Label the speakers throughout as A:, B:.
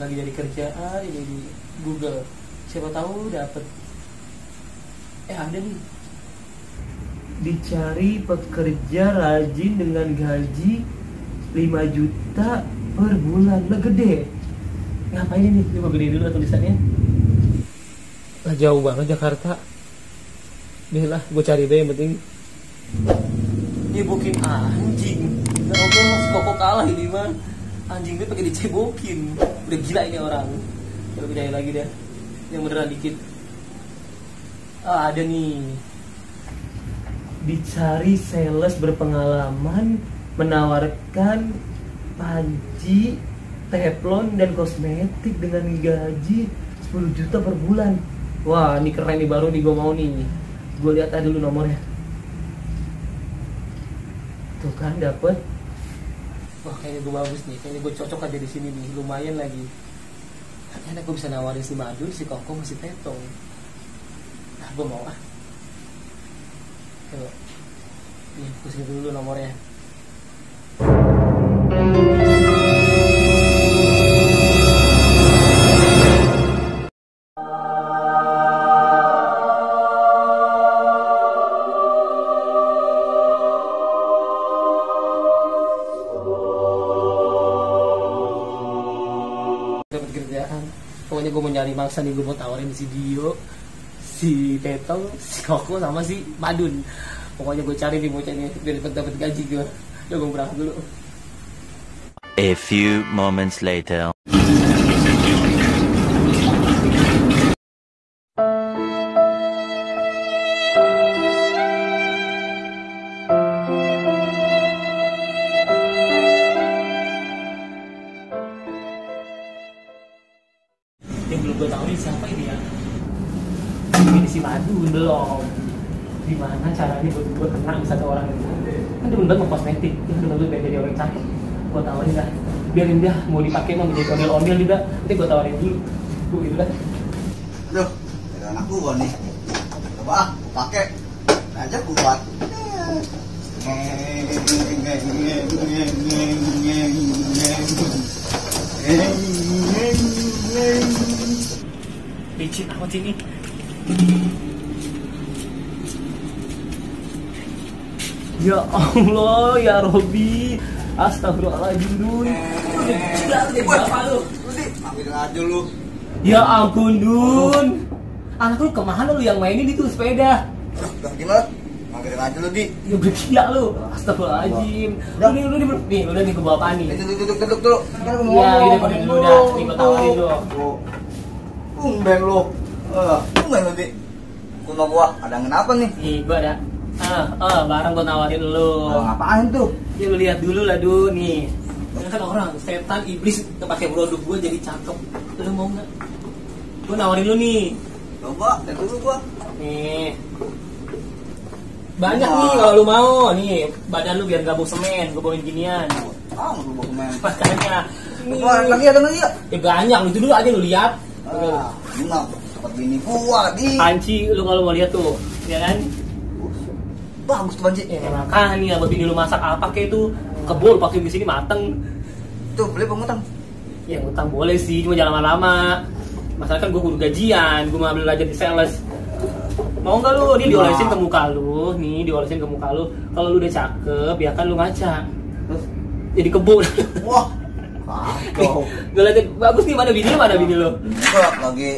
A: lagi dari kerjaan ini di Google, siapa tahu dapet. Ada nih, dicari pekerja rajin dengan gaji 5 juta per bulan. Lah gede. Ngapain nih? Coba gede dulu tulisannya. Lah jauh banget Jakarta. Deh lah, gue cari deh yang penting. Nyebokin anjing. Ya Allah, si Koko kalah ini mah. Anjing gue pakai dicebokin. Udah gila ini orang. Coba gue cari lagi deh. Yang beneran dikit. Ada nih. Dicari sales berpengalaman menawarkan panci, teflon, dan kosmetik dengan gaji 10 juta per bulan. Wah, ini keren nih, baru nih gue mau nih. Gue lihat aja dulu nomornya. Tuh kan dapet. Wah, kayaknya gue bagus nih. Kayaknya gue cocok aja di sini nih. Lumayan lagi. Enak gue bisa nawarin si Madun, si Koko, si Petong. Nah, gue mau ah. Coba. Nih, gue sini dulu nomornya. Dapat kerjaan. Pokoknya gue mau nyari mangsa nih, gue mau tawarin si Dio, si Petong, si Koko, sama si Madun. Pokoknya gue cari nih bocahnya biar dapat gaji gue. Udah gue berangkat dulu.
B: A few moments later.
A: Yang belum gue tahu nih siapa ini ya. Ini si Madun belum. Gimana caranya buat gue kenal satu orang itu? Kan demen banget mau kosmetik. Dia demen banget pengen jadi orang cakep. Gue tawarin dah. Biarin dia mau dipakai mau menjadi ondel-ondel juga. Nanti gue tawarin dulu. Gue gitu dah.
C: Aduh, ada anak gua nih. Coba gua pakai. Aja kuat.
A: Licin amat sini. Ya Allah, ya Robi. Astagfirullahaladzim Dun. Udah bapak lu.
C: Ambil aja lu.
A: Ya ampun Dun. Anak lu kemana lu yang mainin itu sepeda?
C: Udah gimana? Ambil aja lu, Di.
A: Ya udah gila lu. Astagfirullahaladzim. Nih, udah nih ke bawah pani.
C: Duduk dulu. Kan gua mau
A: Ya, ini
C: ngomong.
A: konek dulu dah. Nih gua tawarin lu.
C: Tumben lu. Tumben lu, Di. Gua gua ada kenapa nih?
A: Nih, gua ada. Barang gua nawarin lu.
C: Ngapain tuh?
A: Ya lu lihat dulu lah Dun, nih. Ini kan orang setan iblis pakai produk gua jadi cakep. Lu mau nggak? Gua nawarin lu nih.
C: Coba, lihat dulu gua.
A: Nih. Banyak nih kalau lu mau. Nih, badan lu biar gak bau semen, gua bawain ginian.
C: Mau lu bawa kemana?
A: Makanya.
C: Gua lagi ada lagi ya?
A: Ya banyak, lu itu dulu aja lu lihat.
C: Ini mah seperti bini gua, Di.
A: Panci lu kalau mau lihat tuh, ya kan?
C: Bagus tuh banci.
A: Ya makanya buat bini lu masak apa kayak itu kebul pakai di sini mateng.
C: Tuh beli pengutang.
A: Ya utang boleh sih, cuma jangan lama-lama. Masalah kan gue kudu gajian, gue mau ambil belajar di sales. Mau nggak lu? Ini diolesin ke muka lu, nih diolesin ke muka lu. Kalau lu udah cakep, ya kan lu ngaca.
C: Terus
A: Jadi kebul.
C: wah. Kacau.
A: Gue liatin bagus nih, mana bini lu, mana bini lu?
C: Gua lagi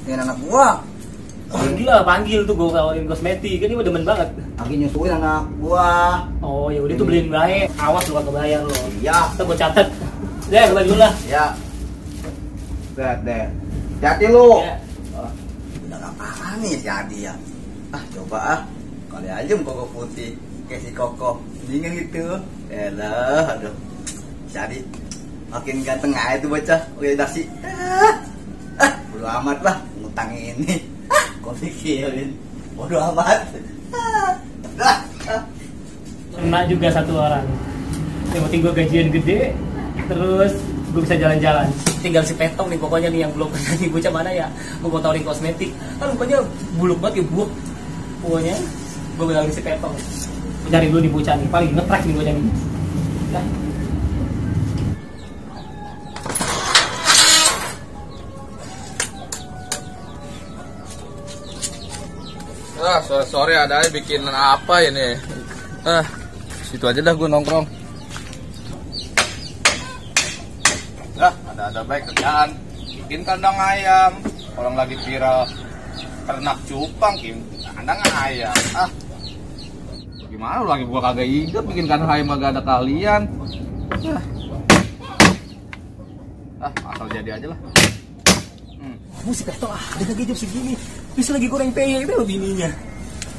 C: dengan anak gua.
A: Panggil tuh gue tawarin kosmetik, kan ini udah demen banget.
C: Lagi nyusuin anak gua.
A: Oh ya udah tuh beliin baik, awas lu kagak bayar lo.
C: Iya.
A: Kita gue catet. Deh, kembali dulu lah.
C: Ya. Deh. Hati lu.
A: Ya.
C: Udah apaan nih si Adi ya? Coba kali aja muka putih kayak si Koko. Dingin gitu. Elah, aduh. Si Adi makin ganteng aja tuh bocah. Udah dasi. Bodo amat lah ngutang ini. Kok pikirin. Bodo amat.
A: Kena juga satu orang. Yang penting gue gajian gede, terus gue bisa jalan-jalan. Tinggal si Petong nih pokoknya nih yang belum pernah nih bocah mana ya. Gue mau tawarin kosmetik. Kan mukanya buluk banget ya, buuk. Pokoknya gue bilang si Petong. Cari dulu nih bocah nih, paling nge-track nih bocah nih. Nah.
D: Sore-sore ada aja bikin apa ini? Situ aja dah gue nongkrong. Ada baik kerjaan. Bikin kandang ayam. Orang lagi viral ternak cupang, kandang ayam. Gimana lu lagi gua kagak hidup bikin kandang ayam kagak ada kalian. Asal jadi aja lah.
A: Si Peto ada lagi jam segini. Bisa lagi goreng peyek itu bininya.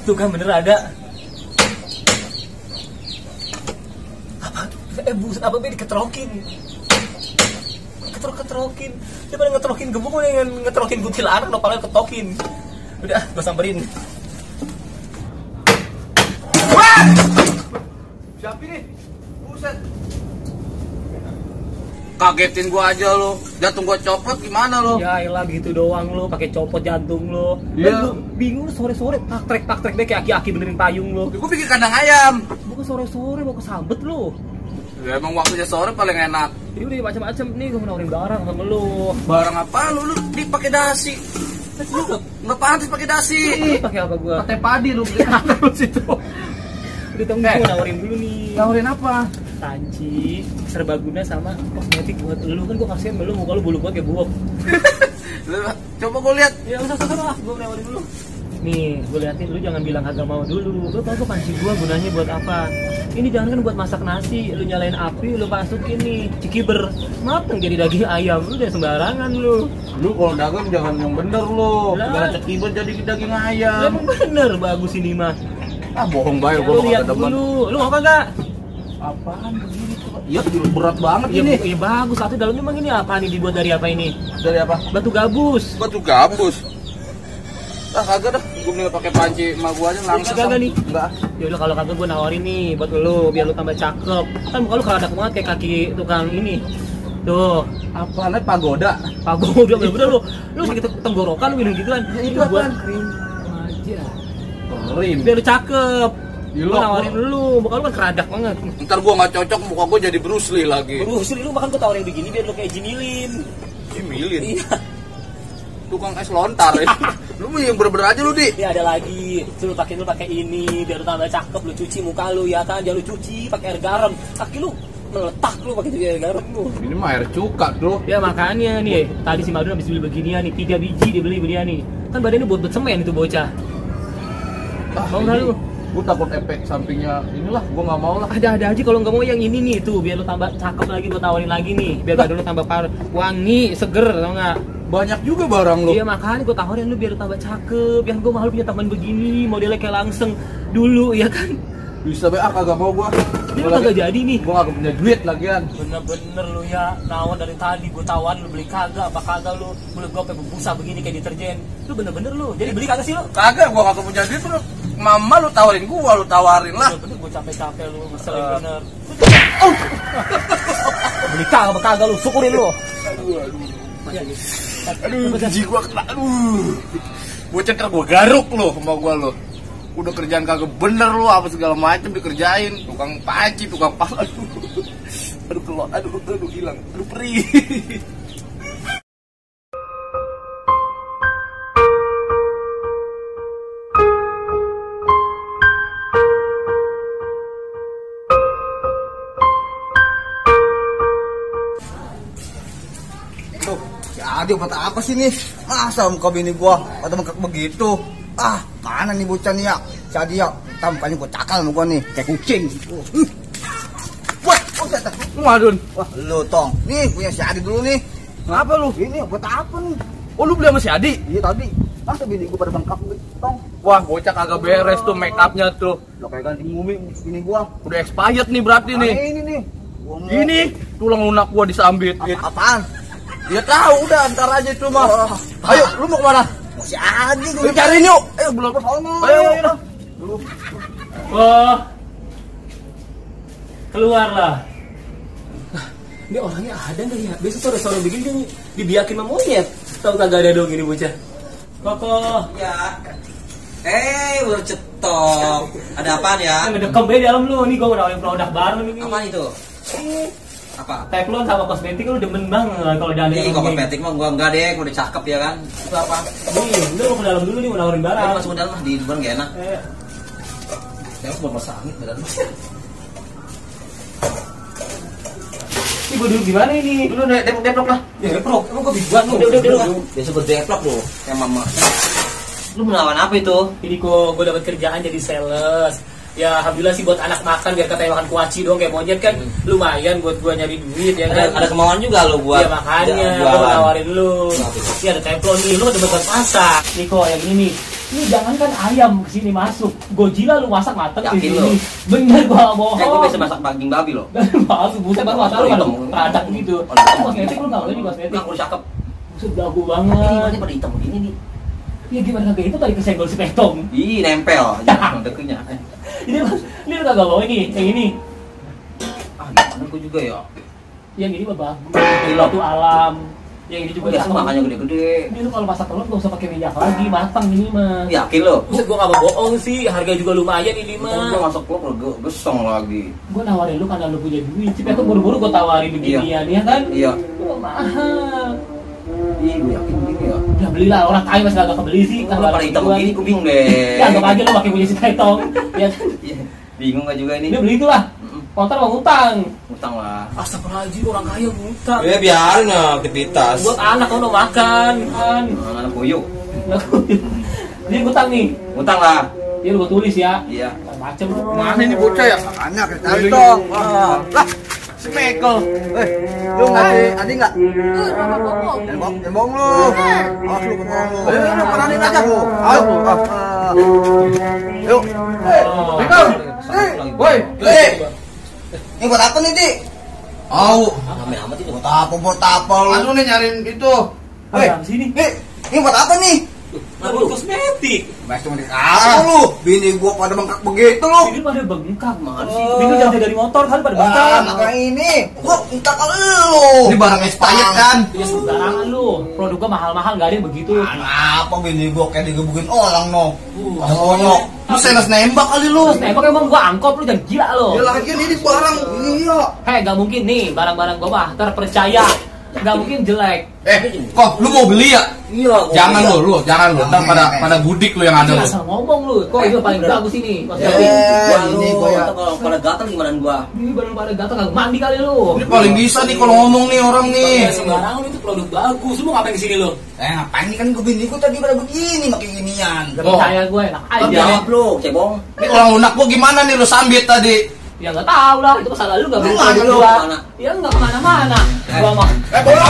A: Tuh kan bener ada. Buset apa be diketrokin. Ketrokin. Dia pada ngetrokin gemuk dengan ngetrokin kuntilanak nopalnya ketokin. Udah, gua samperin.
D: Wah! Siapa ini? Buset. Kagetin gua aja lo. Jantung gua copot gimana lo?
A: Ya elah gitu doang lo, pakai copot jantung lo.
D: Iya.
A: Lu bingung sore-sore tak trek deh kayak aki-aki benerin payung lo.
D: Gua bikin kandang ayam.
A: Bukan sore-sore mau kesambet lo.
D: Ya emang waktunya sore paling enak.
A: Jadi udah macam-macam nih gua mau nawarin barang sama lo.
D: Barang apa lu dipakai dasi? Nggak pantas pakai dasi.
A: Pakai apa gua?
D: Pakai padi lu beli apa lu situ?
A: Udah tunggu gua nawarin dulu nih.
D: Nawarin apa?
A: Tanci, serbaguna sama kosmetik buat lu kan gua kasihan sama lu muka lu bulu banget kayak buok.
D: Coba gua lihat.
A: Ya usah gua nawarin dulu. Nih, gue liatin lu jangan bilang kagak mau dulu. Lu tau gua panci gua gunanya buat apa? Ini jangan kan buat masak nasi, lu nyalain api, lu masukin nih cikiber, mateng jadi daging ayam. Lu udah sembarangan lu.
D: Lu kalau dagang jangan yang bener lu.
A: Lah.
D: Segala cekiber jadi daging ayam.
A: Emang bener bagus ini mah.
D: Bohong bae
A: Lu
D: gua
A: lihat
D: kagak demen.
A: dulu, lu mau kagak?
D: Apaan begini tuh? Iya, berat banget
A: Iya,
D: ini.
A: iya bagus. Satu dalamnya emang ini apa nih dibuat dari apa ini?
D: Dari apa?
A: Batu gabus.
D: Batu gabus. Kagak dah, gue mending pakai panci emak gua aja langsung.
A: Kagak nih?
D: Enggak.
A: Ya udah kalau kagak gue nawarin nih buat lu biar lu tambah cakep. Kan muka lu keradak banget kayak kaki tukang ini. Tuh,
D: Apaan pagoda?
A: pagoda bener-bener lu. Lu sakit tenggorokan lu minum gituan.
D: Ya, itu
A: buat
D: apaan?
A: krim aja.
D: Keren.
A: Biar lu cakep.
D: Gila,
A: Gue nawarin lu, muka lu kan keradak banget.
D: Ntar gua nggak cocok, muka gua jadi Bruce Lee lagi.
A: Terus lu makan gue tawarin begini biar lu kayak Jinilin.
D: Cimilin.
A: Iya.
D: Tukang es lontar ya. Lu mau yang bener-bener aja lu, Di.
A: Ya ada lagi. Lu pakai ini biar lu tambah cakep, lu cuci muka lu ya kan. Jangan lu cuci pakai air garam. Kaki lu meletak lu pakai air garam lu.
D: Ini mah air cuka, Bro.
A: Ya makanya nih, tadi si Madun habis beli beginian nih, 3 biji dia beli nih. Kan badannya buat semen itu bocah. Mau nggak lu?
D: Gue takut efek sampingnya inilah, gue nggak mau lah.
A: Ada aja kalau nggak mau yang ini nih tuh, biar lu tambah cakep lagi, gue tawarin lagi nih, biar badan lu tambah wangi, seger, tau nggak?
D: Banyak juga barang lu.
A: Iya makanya gue tawarin lu biar lu tambah cakep, yang gue malu punya teman begini, modelnya kayak langseng dulu ya kan?
D: Bisa be, kagak mau gua.
A: Dia kagak jadi nih.
D: Gua kagak punya duit lagian.
A: Bener-bener lu ya, nawar dari tadi gue tawarin lu beli kagak, apa kagak lu, mulut gue sampai berbusa begini kayak deterjen. Lu bener-bener lu, jadi beli kagak sih lu?
D: Kagak, gua kagak punya duit lu. Mama lu tawarin gua, lu tawarin lah.
A: Bener gue capek-capek lu, ngeselin bener. Beli kagak apa kagak lu, syukurin lu.
D: Aduh, gaji gua kena. Aduh. Bocah ntar gua garuk lu sama gua lu. Udah kerjaan kagak bener lu, apa segala macem dikerjain. Tukang panci, tukang pala. Aduh keluar, aduh hilang. Aduh perih.
C: Tuh, si Adi buat apa sih nih? Masa muka bini gua pada bengkak begitu? Mana nih bocah nih ya? Si Adi ya, ntar mukanya gua cakal sama gua nih, kayak kucing. Wah,
D: Waduh.
C: wah, lu Tong. Nih punya si Adi dulu nih.
D: Ngapa lu?
C: Ini buat apa nih?
D: Oh, lu beli sama si Adi?
C: Iya tadi. Masa bini gua pada bengkak begitu, Tong?
D: Wah, bocah kagak beres tuh make upnya tuh.
C: Lo kayak ganti bumi bini gua.
D: Udah expired nih berarti nih.
C: Ini nih. Gua mau-
D: Ini tulang lunak gua disambit.
C: Apaan?
D: Ya tahu, udah ntar aja itu mah.
C: Oh.
D: Ayo, lu mau kemana?
C: Si Adi
D: Lu cariin yuk.
C: Ayo belum sono.
D: Ayo.
A: Wah, keluarlah. Ini orangnya ada nggak ya? Biasa sore-sore begini dia dibiakin sama monyet. Tahu kagak ada dong ini bocah. Koko,
E: Ya. Udah cetok. Ada apaan ya?
A: yang ngedekem di dalam lu. Nih gua mau nawarin produk baru nih.
E: Apaan itu?
A: Ini
C: Apa?
A: Teflon sama kosmetik lu demen banget kalau ada
C: Ih,
A: yang
C: kosmetik mah gua enggak deh, gua udah cakep ya kan. Itu apa?
A: Nih, udah mau ke dalam dulu nih, mau nawarin barang.
C: Ayo masuk ke dalam lah, di luar enggak enak. Saya mau masak angin badan.
A: Ini gue duduk di mana ini?
C: Dulu deplok lah.
A: Ya deplok, emang gue biduan lu.
C: Udah. Biasa gue deplok loh, kayak mama. Lu melawan apa itu?
A: Ini kok gue dapat kerjaan jadi sales. Ya alhamdulillah sih buat anak makan biar katanya makan kuaci dong kayak monyet kan lumayan buat gue nyari duit ya kan.
C: Ada kemauan juga lo buat.
A: Ya makanya gue nawarin lu. Ini ada teflon nih, lu udah buat masak. Nih kok yang ini nih. Ini jangan kan ayam kesini masuk. Gojila lu masak mateng di
C: Yakin
A: sini.
C: lu?
A: Bener gua bohong.
C: Gue biasa masak daging babi loh.
A: Bagus, buset baru masak lu kan produk begitu. Kosmetik lu enggak boleh di kosmetik.
C: Aku cakep.
A: Buset jago
C: Ini
A: banget.
C: masih pada hitam begini nih.
A: Ya gimana kagak itu tadi kesenggol si Petong.
C: Ih, nempel. Jangan dekenya.
A: Ini lu kagak bawa ini, yang ini.
C: Ah, gimana gue juga ya.
A: Yang ini mah bagus. Batu alam. Yang ini juga
C: Biasa makanya gede-gede.
A: Ini lu kalau masak telur gak usah pakai minyak lagi, matang ini mah.
C: Yakin lo?
A: Buset gua gak mau bohong sih, harga juga lumayan ini
C: Gue
A: mah.
C: masuk klub lo gesong lagi.
A: Gua nawarin lu karena lu punya duit. Si Petong buru-buru gua tawarin beginian ya kan?
C: Iya.
A: Gua mahal.
C: Ih, gue yakin gini ya.
A: Ya belilah, orang kaya masih agak kebeli sih.
C: Kalau pada hitam begini gue bingung deh.
A: Ya anggap aja lu pakai punya si Petong. Ya kan?
C: Iya, bingung gak juga ini?
A: Ini beli itulah. Motor mau ngutang.
C: Utang lah.
A: Astagfirullahaladzim, orang kaya ngutang.
F: Ya biarin lah aktivitas.
A: Buat anak kalau makan kan.
C: Anak kuyuk.
A: Dia ngutang nih.
C: Utang lah.
A: Dia lu gua tulis ya.
C: Iya.
A: Macem.
D: Mana ini bocah ya?
C: Anak cari dong. Lah,
D: Si Michael.
C: lu ngasih Adi nggak? Ngomong lu. Awas lu ngomong lu. Ayo, peranin aja lu. Ayo. Yuk.
D: Michael. Woi.
C: Ini buat apa nih, Di?
D: Au.
C: Rame amat ini. Buat apa lu?
D: Anu nih nyariin itu.
C: Hei,
A: Apa sini?
C: ini buat apa nih?
A: Buat kosmetik.
C: Apa lu? Bini gua pada bengkak begitu lu.
A: Ini pada bengkak.
C: Mana sih?
A: Ini jatuh dari motor kan pada bengkak.
C: Maka ini, gua minta ke lu.
D: Ini barang expired kan?
A: Ya sembarangan lu. Produk gua mahal-mahal enggak ada yang begitu.
C: Apa bini gua kayak digebukin orang no? Konyol.
D: Lu sales nembak kali lu.
A: Terus nembak emang gua angkot lu jangan gila lu.
D: Ya lagian ini barang. Iya.
A: Hei, gak mungkin nih barang-barang gua mah terpercaya. Gak mungkin jelek.
D: Kok lu mau beli ya?
C: Iya.
D: Jangan lu, jangan lu. Ntar pada gudik lu yang ada
A: Jangan
D: lu.
A: asal ngomong lu. Kok itu paling bagus ini. Mas Yapi.
C: Ini gua ya. Kalau pada gatal gimana gua?
A: Ini baru pada gatal gak mandi kali lu.
D: Ini paling bisa nih kalau ngomong nih orang nih.
A: Ya sembarangan lu itu produk bagus. Lu mau ngapain di sini lu?
C: Ngapain nih kan gua bini gua tadi pada begini pakai ginian.
A: Gak
D: Oh.
A: percaya gue enak aja.
C: Jawab lu, cebong.
D: Ini orang lunak gua gimana nih lu sambit tadi?
A: Ya nggak tahu lah, itu masalah lu nggak
C: Lu
A: beli
C: mana
A: produk
C: lu?
A: gua.
C: Mana?
A: Ya nggak kemana-mana. Gua mah
D: Bola.